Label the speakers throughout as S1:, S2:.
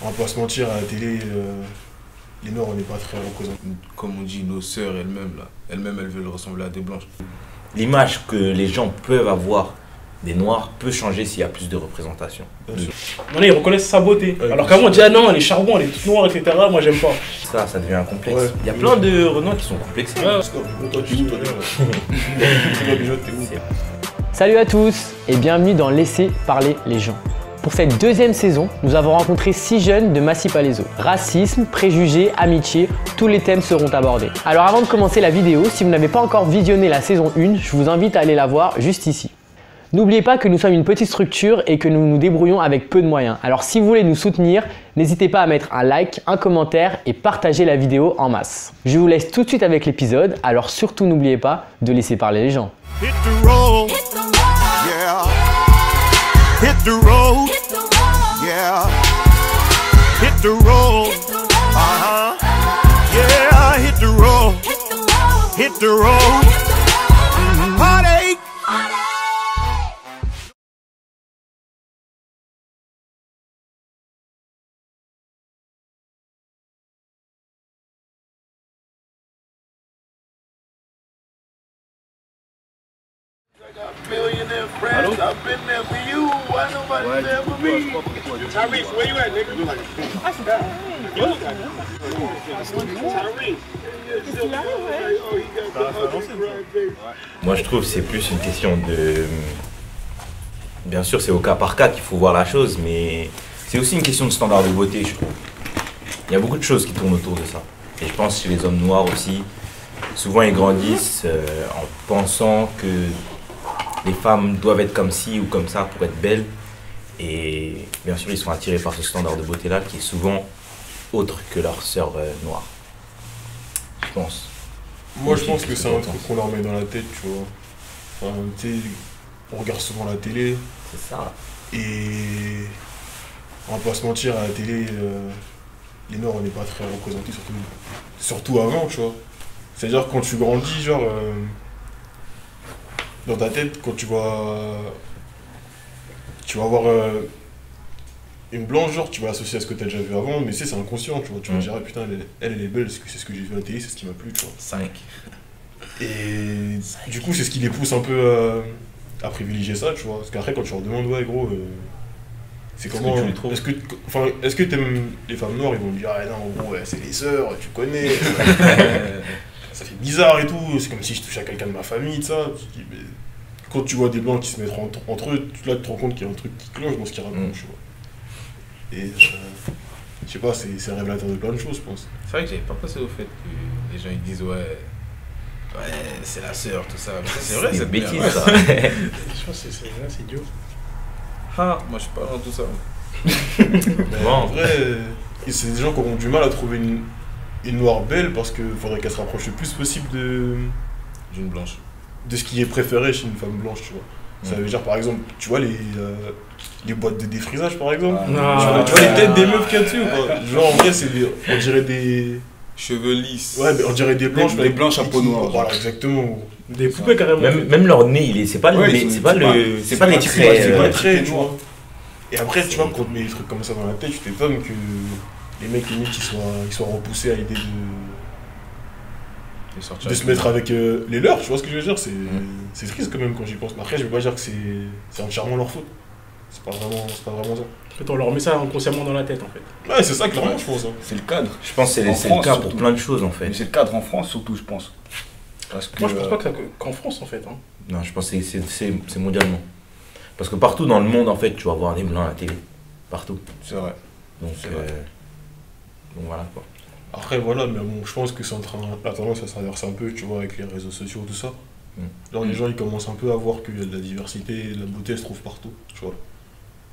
S1: On va pas se mentir, à la télé, les Noirs, on n'est pas très représentés.
S2: Comme on dit, nos sœurs elles-mêmes, là, elles-mêmes, elles veulent ressembler à des blanches.
S3: L'image que les gens peuvent avoir des Noirs peut changer s'il y a plus de représentation.
S4: Maintenant, ils reconnaissent sa beauté. Alors qu'avant, on dit, ah non, elle est charbon, elle est toute noire, etc. Moi, j'aime pas.
S3: Ça devient un complexe.
S1: Ouais.
S3: Il y a plein de Renois qui sont complexés.
S1: Toi, tu joues, toi, t'es où?
S5: Salut à tous et bienvenue dans Laisser parler les gens. Pour cette deuxième saison, nous avons rencontré 6 jeunes de Massy-Palaiseau. Racisme, préjugés, amitié, tous les thèmes seront abordés. Alors avant de commencer la vidéo, si vous n'avez pas encore visionné la saison 1, je vous invite à aller la voir juste ici. N'oubliez pas que nous sommes une petite structure et que nous nous débrouillons avec peu de moyens. Alors si vous voulez nous soutenir, n'hésitez pas à mettre un like, un commentaire et partager la vidéo en masse. Je vous laisse tout de suite avec l'épisode, alors surtout n'oubliez pas de laisser parler les gens.
S6: Hit the road, yeah. Hit the road, yeah. Hit the road, yeah. Hit the road, hit the road. Heartache.
S2: Allô?
S4: Tyrese, where you at, nigga?
S3: Moi je trouve que c'est plus une question de... Bien sûr c'est au cas par cas qu'il faut voir la chose, mais c'est aussi une question de standard de beauté je trouve. Il y a beaucoup de choses qui tournent autour de ça. Et je pense chez les hommes noirs aussi, souvent ils grandissent en pensant que les femmes doivent être comme ci ou comme ça pour être belles. Et bien sûr, ils sont attirés par ce standard de beauté-là qui est souvent autre que leur sœur noire. Je pense.
S1: Moi, je pense que c'est un truc qu'on leur met dans la tête, tu vois. Enfin, tu sais, on regarde souvent la télé.
S3: C'est ça.
S1: Et on va pas se mentir, à la télé, les Noirs, on n'est pas très représentés, surtout avant, tu vois. C'est-à-dire quand tu grandis, genre, dans ta tête, quand tu vas voir une blanche, genre, tu vas associer à ce que tu as déjà vu avant, mais c'est inconscient, tu vois. Tu vas dire, ah, putain, elle est belle, c'est ce que j'ai vu à la télé, c'est ce qui m'a plu, tu vois.
S3: 5.
S1: Et du coup, c'est ce qui les pousse un peu à privilégier ça, tu vois. Parce qu'après, quand tu leur demandes, ouais, gros, c'est comment.
S3: Que tu les trouves.
S1: Est-ce que t'aimes les femmes noires, ils vont te dire, ah non, gros, ouais, c'est les sœurs, tu connais. Ça fait bizarre et tout, c'est comme si je touchais à quelqu'un de ma famille, tout ça. Mais quand tu vois des blancs qui se mettent entre eux, là, tu te rends compte qu'il y a un truc qui cloche dans ce qu'ils racontent, tu vois. Et je sais pas, c'est révélateur de plein de choses, je pense.
S2: C'est vrai que j'avais pas pensé au fait que les gens ils disent ouais, c'est la sœur, tout ça. C'est vrai, cette
S3: bêtise
S2: merde.
S3: ça.
S4: Je pense que c'est idiot.
S2: Ah, moi je suis pas dans tout ça.
S1: Mais en vrai, c'est des gens qui auront du mal à trouver une noire belle parce qu'il faudrait qu'elle se rapproche le plus possible
S2: D'une blanche.
S1: de ce qui est préféré chez une femme blanche, tu vois. Ça veut dire par exemple, tu vois les boîtes de défrisage par exemple. Tu vois les têtes des meufs qu'il y a dessus, quoi. Genre en vrai, on dirait des...
S2: Cheveux lisses.
S1: Ouais, mais on dirait des blanches.
S2: Des blanches à peau noire.
S1: Voilà, exactement.
S4: Des poupées carrément.
S3: Même leur nez, c'est pas le
S2: Ouais,
S3: nez, c'est pas les
S1: C'est
S3: traits.
S1: pas les traits, tu vois. Et après, tu vois, quand on te met des trucs comme ça dans la tête, tu t'étonnes que les mecs limite ils soient repoussés à l'idée de se mettre avec les leurs, tu vois ce que je veux dire, c'est triste quand même quand j'y pense. Mais après, je vais pas dire que c'est entièrement leur faute. C'est pas vraiment ça.
S4: En fait, on leur met ça inconsciemment dans la tête en fait.
S1: Ouais, c'est ça clairement, je pense. Hein.
S7: C'est le cadre.
S3: Je pense que
S7: En
S3: c'est le
S7: France,
S3: cas pour
S7: surtout.
S3: plein de choses en fait.
S7: Mais c'est le cadre en France surtout, je pense. Parce que,
S4: Moi, je pense pas qu'en France en fait. Hein.
S3: Non, je pense que c'est mondialement. Parce que partout dans le monde en fait, tu vas voir des blancs à la télé. Partout.
S7: c'est vrai.
S3: Donc,
S7: C'est vrai.
S3: donc voilà quoi.
S1: Après, voilà, mais bon, je pense que la tendance, ça s'inverse un peu, tu vois, avec les réseaux sociaux, tout ça. Genre, les gens, ils commencent un peu à voir qu'il y a de la diversité, de la beauté, elle se trouve partout, tu vois.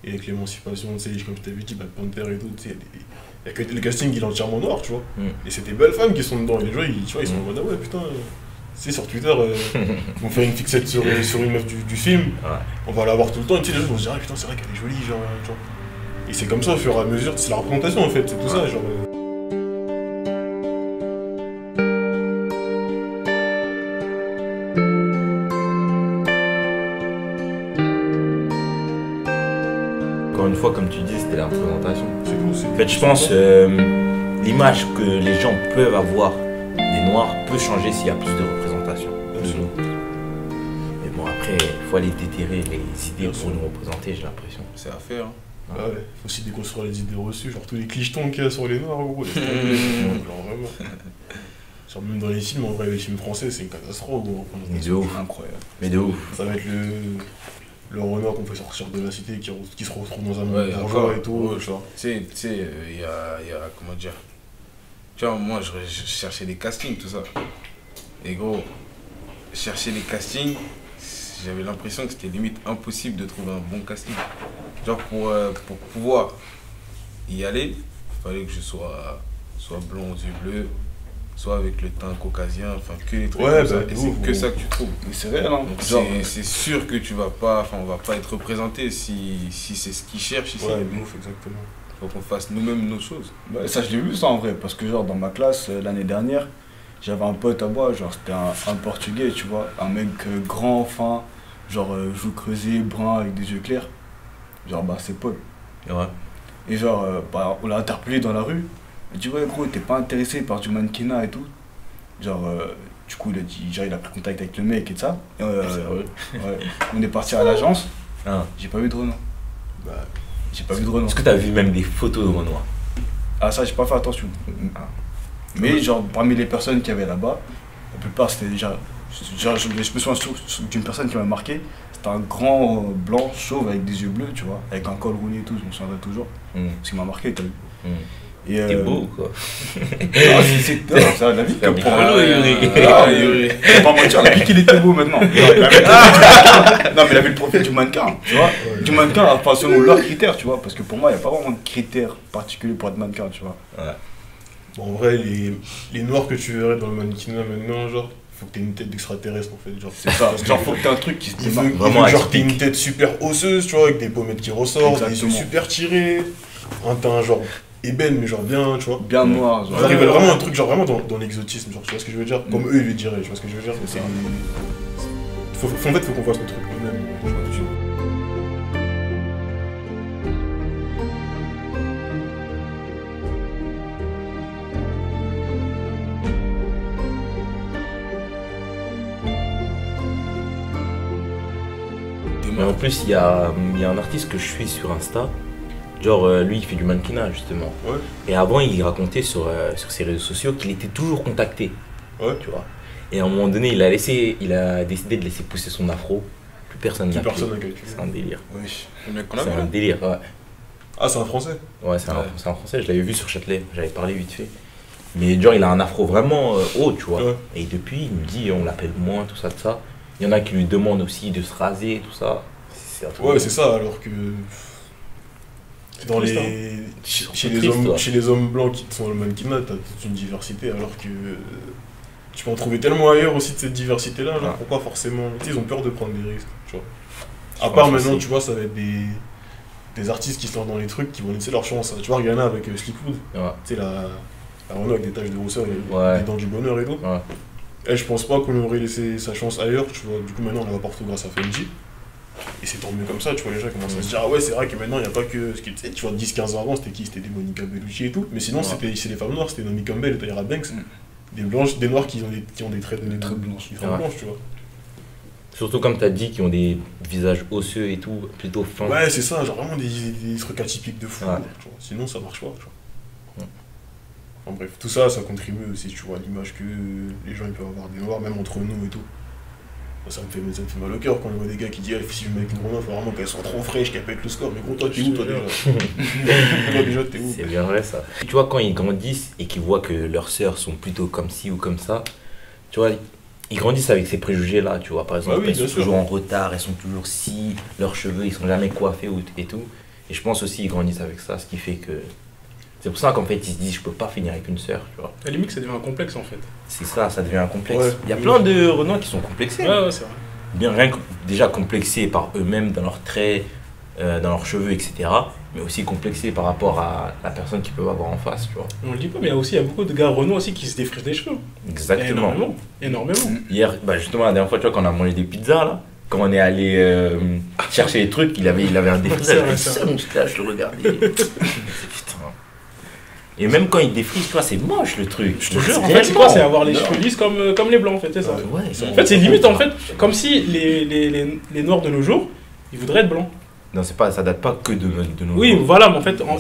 S1: Et avec l'émancipation, tu sais, comme je t'avais dit, Black Panther et tout, tu sais, le casting, il est entièrement noir, tu vois. Et c'est des belles femmes qui sont dedans, et les gens, tu vois, ils sont en mode, ah ouais, putain... Tu sais, sur Twitter, ils vont faire une fixette sur une meuf du film, on va la voir tout le temps, et tu sais, les gens vont se dire, ah putain, c'est vrai qu'elle est jolie, genre, tu vois. Et c'est comme ça, au fur et à mesure, c'est la représentation, en fait, c'est tout ça, genre...
S3: Encore une fois, comme tu dis, c'était la représentation.
S1: C'est
S3: En fait, je pense l'image que les gens peuvent avoir des Noirs peut changer s'il y a plus de représentation. Mais bon, après, il faut aller déterrer les idées pour nous représenter, j'ai l'impression.
S2: C'est à faire.
S1: Ah ouais, faut aussi déconstruire les idées reçues, genre tous les clichetons qu'il y a sur les Noirs, gros. Genre vraiment. Genre même dans les films, en vrai, les films français, c'est une catastrophe, gros.
S3: Mais de ouf.
S7: Incroyable.
S3: Mais de ouf.
S1: Ça va être le renard qu'on fait sortir de la cité qui se retrouve dans un monde
S2: Ouais,
S1: bourgeois
S2: encore.
S1: et tout, genre.
S2: Tu sais, il y a, comment dire. Tu vois, moi, je cherchais des castings, tout ça. Et gros, chercher les castings, j'avais l'impression que c'était limite impossible de trouver un bon casting. Genre, pour pouvoir y aller, il fallait que je sois blond aux yeux bleus, soit avec le teint caucasien, enfin que les trucs comme ça. Et c'est que ça que tu trouves.
S7: Mais c'est réel, hein.
S2: Donc c'est sûr que tu vas pas, enfin on va pas être représenté si c'est ce qu'ils cherchent ici.
S1: Ouais, ouf, exactement.
S2: Faut qu'on fasse nous-mêmes nos choses.
S7: Bah, ça, je l'ai vu ça en vrai, parce que genre dans ma classe, l'année dernière, j'avais un pote à moi, genre c'était un Portugais, tu vois, un mec grand, fin, genre joues creusées, brun, avec des yeux clairs. Genre, bah, c'est Paul.
S3: Ouais.
S7: Et genre, bah, on l'a interpellé dans la rue. Il dit, ouais, gros, t'es pas intéressé par du mannequinat et tout. Genre, du coup, il a dit, genre, il a pris contact avec le mec et tout ça. Ouais. On est parti à l'agence.
S3: Ah.
S7: J'ai pas vu de renom.
S1: Bah,
S7: J'ai pas vu de renom.
S3: Est-ce que t'as vu même des photos de Renoir?
S7: Ah, ça, j'ai pas fait attention. Mais, genre, parmi les personnes qu'il y avait là-bas, la plupart, c'était déjà. Genre, je me souviens d'une personne qui m'a marqué. C'était un grand blanc chauve avec des yeux bleus, tu vois, avec un col roulé et tout, je me souviendrai toujours. Parce qu'il m'a marqué, t'as vu.
S3: T'es beau ou quoi?
S7: Ça, la vie comme pour
S3: Yuri.
S7: Pas mentir, la vie qu'il était beau maintenant. Non, mais il avait le profil du mannequin, tu vois. Du mannequin, enfin, selon leurs critères, tu vois. Parce que pour moi, il n'y a pas vraiment de critères particuliers pour être mannequin, tu vois.
S3: Ouais.
S1: Bon, en vrai, les noirs que tu verrais dans le mannequinat maintenant, genre, faut que t'aies une tête d'extraterrestre en fait. Genre,
S7: c'est ça. Genre, faut que t'aies un truc qui se démarque.
S3: Vraiment
S1: genre, t'aies une tête super osseuse, tu vois, avec des pommettes qui ressortent, des yeux super tirés, un teint genre ébène, mais genre bien, tu vois.
S7: Bien noir, genre.
S1: Genre, ils veulent vraiment un truc, genre vraiment dans l'exotisme, genre, tu vois ce que je veux dire? Comme eux, ils le diraient, tu vois ce que je veux dire?
S7: C'est ça.
S1: En fait, faut qu'on fasse notre truc nous-mêmes.
S3: Mais en plus, il y a un artiste que je suis sur Insta. Genre, lui, il fait du mannequinat, justement.
S1: Ouais.
S3: Et avant, il racontait sur ses réseaux sociaux qu'il était toujours contacté.
S1: Ouais.
S3: Tu vois. Et à un moment donné, il a décidé de laisser pousser son afro. Plus personne n'a calculé. C'est un délire.
S7: Oui.
S3: C'est un délire, ouais.
S1: Ah, c'est un français?
S3: Ouais, c'est un français. Je l'avais vu sur Châtelet. J'avais parlé vite fait. Mais genre, il a un afro vraiment haut, tu vois. Ouais. Et depuis, il me dit, on l'appelle moins, tout ça, tout ça. Il y en a qui lui demandent aussi de se raser, tout ça.
S1: Ouais, c'est ça, alors que dans chez les hommes blancs qui sont le mannequinat, t'as toute une diversité, alors que tu peux en trouver tellement ailleurs aussi de cette diversité-là, genre pourquoi forcément... Tu sais, ils ont peur de prendre des risques, tu vois. À part maintenant, tu vois, ça va être des artistes qui sont dans les trucs qui vont laisser leur chance. Tu vois, Rihanna avec Slickwood, tu sais, la Renault avec des taches de rousseur et des dents du bonheur et tout. Et je pense pas qu'on aurait laissé sa chance ailleurs, tu vois. Du coup, maintenant, on la voit partout grâce à Fendi. Et c'est tant mieux comme ça, tu vois, les gens commencent à se dire, ah ouais, c'est vrai que maintenant, il n'y a pas que... Tu vois, 10-15 ans avant, c'était qui? C'était des Monica Bellucci et tout. Mais sinon, c'est les femmes noires, c'était Naomi Campbell, Tyra Banks. Des blanches, des noirs qui ont des traits blanches, tu vois.
S3: Surtout comme tu as dit, qui ont des visages osseux et tout, plutôt fins.
S1: Ouais, c'est ça, genre vraiment des trucs atypiques de fou. Tu vois. Sinon, ça marche pas, tu vois. En bref, tout ça, ça contribue aussi, tu vois, à l'image que les gens ils peuvent avoir des noirs, même entre nous et tout. Ça me fait mal au cœur quand on voit des gars qui disent si je mets avec une grenouille, il faut vraiment qu'elles soient trop fraîches, qu'elles pètent le score. Mais gros, toi, t'es où, toi, déjà? Toi, déjà, t'es où?
S3: C'est bien vrai, ça. Tu vois, quand ils grandissent et qu'ils voient que leurs sœurs sont plutôt comme ci ou comme ça, tu vois, ils grandissent avec ces préjugés-là, tu vois. Par exemple, elles sont toujours en retard, elles sont toujours ci, leurs cheveux, ils sont jamais coiffés et tout. Et je pense aussi qu'ils grandissent avec ça, ce qui fait que... C'est pour ça qu'en fait, ils se disent, je peux pas finir avec une sœur, tu vois.
S4: À la limite, ça devient un complexe, en fait.
S3: C'est ça devient un complexe. Ouais. Il y a plein de Renois qui sont complexés.
S4: Ouais, c'est vrai.
S3: Bien, rien que déjà complexés par eux-mêmes, dans leurs traits, dans leurs cheveux, etc. Mais aussi complexés par rapport à la personne qu'ils peuvent avoir en face, tu vois.
S4: On le dit pas, mais il y a beaucoup de gars Renois aussi qui se défrisent les cheveux.
S3: Exactement.
S4: Énormément.
S3: Hier, justement, la dernière fois, tu vois, quand on a mangé des pizzas, là, quand on est allé chercher les trucs, il avait un défrisage. Je le regardais. Putain. Et même quand ils défrisent, tu vois, c'est moche le truc.
S4: Je te jure, en fait, c'est quoi? C'est avoir les cheveux lisses comme les blancs, en fait, c'est ça.
S3: Ouais,
S4: En fait, c'est limite, en fait, comme si les noirs de nos jours, ils voudraient être blancs.
S3: Non, c'est pas, ça date pas que de nos
S4: Oui,
S3: jours.
S4: voilà, mais en fait, en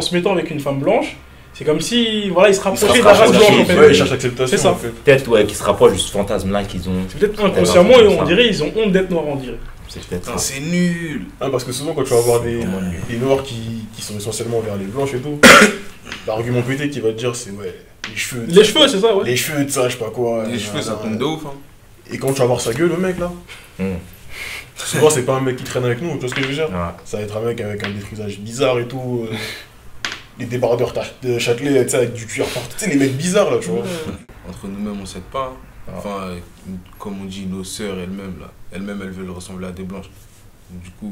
S4: se mettant avec une femme blanche, c'est comme si, voilà, ils se rapprochaient de la
S3: rapprochent,
S4: race blanche, en fait.
S1: Ouais, ils cherchent l'acceptation.
S4: C'est ça.
S1: En fait.
S3: Peut-être, ouais, qu'ils se rapprochent de ce fantasme-là qu'ils ont.
S4: C'est peut-être inconsciemment, et on dirait, ils ont honte d'être noirs, on dirait.
S3: C'est peut-être
S2: Putain,
S3: ça.
S2: c'est nul.
S1: Ah, parce que souvent, quand tu vas avoir des noirs qui sont essentiellement vers les blanches et tout, l'argument pété qui va te dire, c'est ouais, les cheveux.
S4: Les cheveux, c'est ça, ouais.
S1: Les cheveux de ça, je sais pas quoi.
S2: Les cheveux, ça tombe de ouf. Hein.
S1: Et quand tu vas voir sa gueule, le mec là, souvent c'est pas un mec qui traîne avec nous, tu vois ce que je veux dire?
S3: Ouais.
S1: Ça va être un mec avec un défrisage bizarre et tout. Les débardeurs de Châtelet, tu sais, avec du cuir partout. Tu sais, les mecs bizarres là, tu vois.
S2: Entre nous-mêmes, on s'aide pas. Hein. Enfin, comme on dit, nos sœurs elles-mêmes, là, elles-mêmes, elles veulent ressembler à des blanches. Donc, du coup.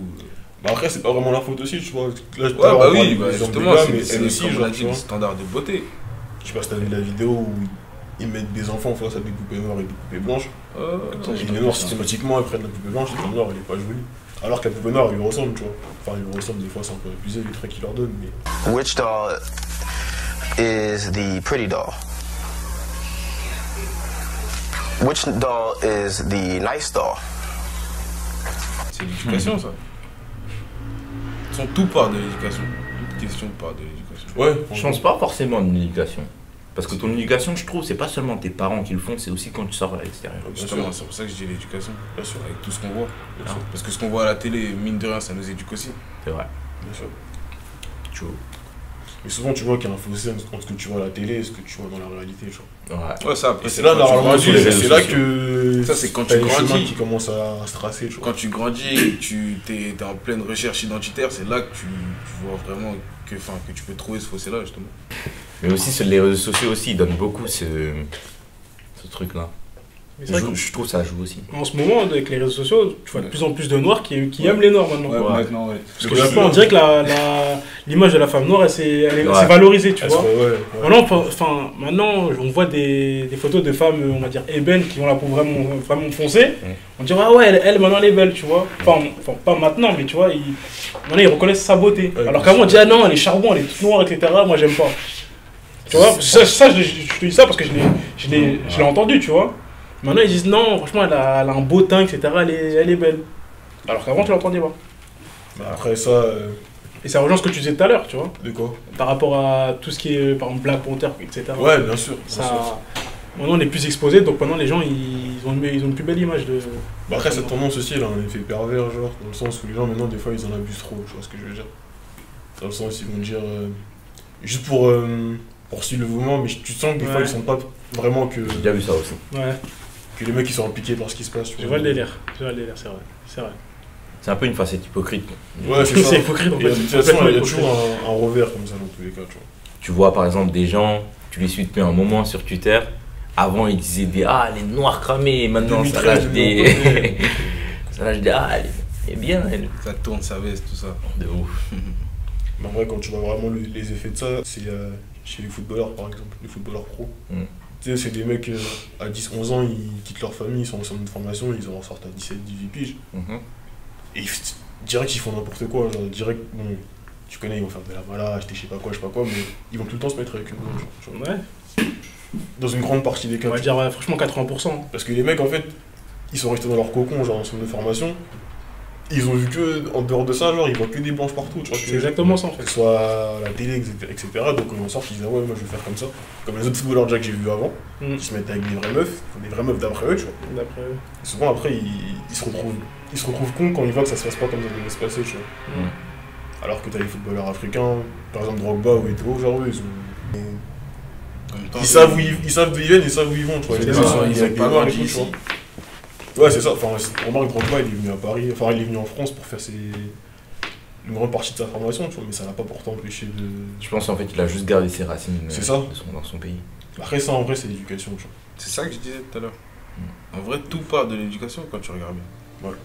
S1: Bah après, c'est pas vraiment leur faute aussi, tu vois. Là,
S2: Ouais, bah oui,
S1: bah,
S2: justement,
S1: mais
S2: c'est
S1: elle aussi,
S2: comme on
S1: genre,
S2: a
S1: tu
S2: dit,
S1: vois.
S2: le standard de beauté.
S1: Je sais pas si t'as vu la vidéo où ils mettent des enfants face à des poupées noires et des poupées blanches. Et les noirs, systématiquement, ils prennent la poupée blanche, et le noir, elle est pas jolie. Alors que la poupée noire, elle lui ressemble, tu vois. Enfin, elle lui ressemble, des fois, c'est un peu abusé, les traits qu'il leur donne, mais.
S8: Which doll is the pretty doll? Which doll is the nice doll?
S2: C'est l'éducation, ça. Tout part de l'éducation. Toute question part de l'éducation.
S1: Ouais,
S3: Je pense pas forcément d'une éducation. Parce que ton éducation, je trouve, c'est pas seulement tes parents qui le font, c'est aussi quand tu sors à l'extérieur.
S2: Justement, c'est pour ça que je dis l'éducation.
S1: Bien sûr.
S2: Avec tout ce qu'on voit.
S1: Bien sûr.
S2: Parce que ce qu'on voit à la télé, mine de rien, ça nous éduque aussi.
S3: C'est vrai.
S1: Bien sûr.
S3: Tu vois.
S1: Mais souvent, tu vois qu'il y a un fossé entre ce que tu vois à la télé et ce que tu vois dans la réalité, tu vois.
S3: Ouais.
S2: Ouais, ça, après,
S1: Et c'est là,
S2: quand tu
S1: normalement,
S2: grandis,
S1: c'est là que.
S2: Ça, c'est quand
S1: t'as
S2: tu
S1: les chemins
S2: grandis.
S1: qui commencent à se tracer, tu vois.
S2: Quand tu grandis, tu es en pleine recherche identitaire, c'est là que tu vois vraiment que tu peux trouver ce fossé-là, justement.
S3: Mais aussi, sur les réseaux sociaux aussi, ils donnent beaucoup ce truc-là.
S4: Mais c'est vrai
S3: Je trouve que ça joue aussi.
S4: qu'en ce moment, avec les réseaux sociaux, tu vois de plus en plus de noirs qui aiment les noirs maintenant.
S7: Ouais, maintenant, ouais.
S4: Parce que je sais pas, on dirait que l'image de la femme noire, elle s'est valorisée, tu vois. Maintenant, on voit des photos de femmes, on va dire, ébènes, qui ont la peau vraiment foncée. On dirait, ah ouais, elle, maintenant, elle est belle, tu vois. Enfin, pas maintenant, mais tu vois, maintenant, ils reconnaissent sa beauté.
S1: Ouais,
S4: alors qu'avant, on dit, ah non, elle est charbon, elle est toute noire, etc. Moi, j'aime pas. Tu vois, ça, je te dis ça parce que je l'ai entendu, tu vois. Maintenant, ils disent, non, franchement, elle a un beau teint, etc. Elle est belle. Alors qu'avant, tu l'entendais pas.
S1: Bah après, ça.
S4: Et ça rejoint ce que tu disais tout à l'heure, tu vois.
S1: De quoi?
S4: Par rapport à tout ce qui est, par exemple, Black Panther, etc.
S1: Ouais, bien sûr.
S4: Ça, maintenant, on est plus exposé, donc maintenant, les gens, ils ont une plus belle image de.
S1: Bah après, cette tendance aussi, elle a un effet pervers, genre, dans le sens où les gens, maintenant, des fois, ils en abusent trop, tu vois ce que je veux dire. Dans le sens, ils vont dire. Juste pour suivre le mouvement, mais tu sens que des fois, ils sentent pas vraiment que.
S3: J'ai déjà vu ça aussi.
S4: Ouais,
S1: Que les mecs, ils sont impliqués par ce qui se passe, tu
S4: je vois le délire. C'est vrai. C'est vrai.
S3: C'est un peu une facette hypocrite.
S1: Ouais, c'est ça.
S4: C'est hypocrite, en
S1: Et de
S4: fait.
S1: toute façon, il y a toujours un revers comme ça dans tous les cas, tu vois.
S3: Tu vois par exemple des gens, tu les suis depuis un moment sur Twitter, avant ils disaient des ah les noirs cramés, et maintenant ça
S1: 2013,
S3: lâche des. Ça lâche des ah elle est bien elle.
S2: Ça tourne sa veste, tout ça.
S3: De ouf.
S1: Mais en vrai, quand tu vois vraiment les effets de ça, c'est chez les footballeurs par exemple, les footballeurs pro. Tu sais, c'est des mecs à 10-11 ans, ils quittent leur famille, ils sont en centre de formation, ils en sortent à 17-18 piges. Et direct, ils font n'importe quoi. Genre, direct, bon, tu connais, ils vont faire de la malade, je sais pas quoi, mais ils vont tout le temps se mettre avec une blanche. Tu vois.
S4: Ouais,
S1: Dans une grande partie des cas.
S4: on va
S1: tu
S4: dire, ouais, franchement, 80%.
S1: Parce que les mecs, en fait, ils sont restés dans leur cocon, genre en centre de formation. Ils ont vu que, en dehors de ça, genre, ils voient que des blanches partout. Tu vois,
S4: C'est exactement ça, en
S1: que
S4: fait.
S1: ce soit à la télé, etc. Donc, ils en sortent, ils disent, ah ouais, moi je vais faire comme ça. Comme les autres footballeurs déjà que j'ai vus avant, qui se mettent avec des vraies meufs d'après eux, tu vois.
S4: D'après eux.
S1: Et souvent, après, ils se retrouvent cons quand ils voient que ça se passe pas comme ça devait se passer, tu vois. Alors que t'as les footballeurs africains, par exemple Drogba ou Eto'o, genre eux, ils savent d'où ils viennent, ils savent où ils vont, tu vois.
S2: C'est
S1: Les
S2: ça,
S1: mecs sont
S2: ils
S1: avec
S2: ont
S1: des
S2: pas
S1: noirs et
S2: grandi
S1: tout, tu vois.
S2: ici.
S1: Ouais, c'est ça. Enfin, remarque, Drogba, il est venu à Paris, enfin, il est venu en France pour faire une grande partie de sa formation, tu vois, mais ça l'a pas pourtant empêché de.
S3: Je pense en fait il a juste gardé ses racines
S1: C'est ça.
S3: dans son pays.
S1: Après, ça, en vrai, c'est l'éducation, tu vois.
S2: C'est ça que je disais tout à l'heure. En vrai, tout part de l'éducation quand tu regardes bien.
S1: Ouais.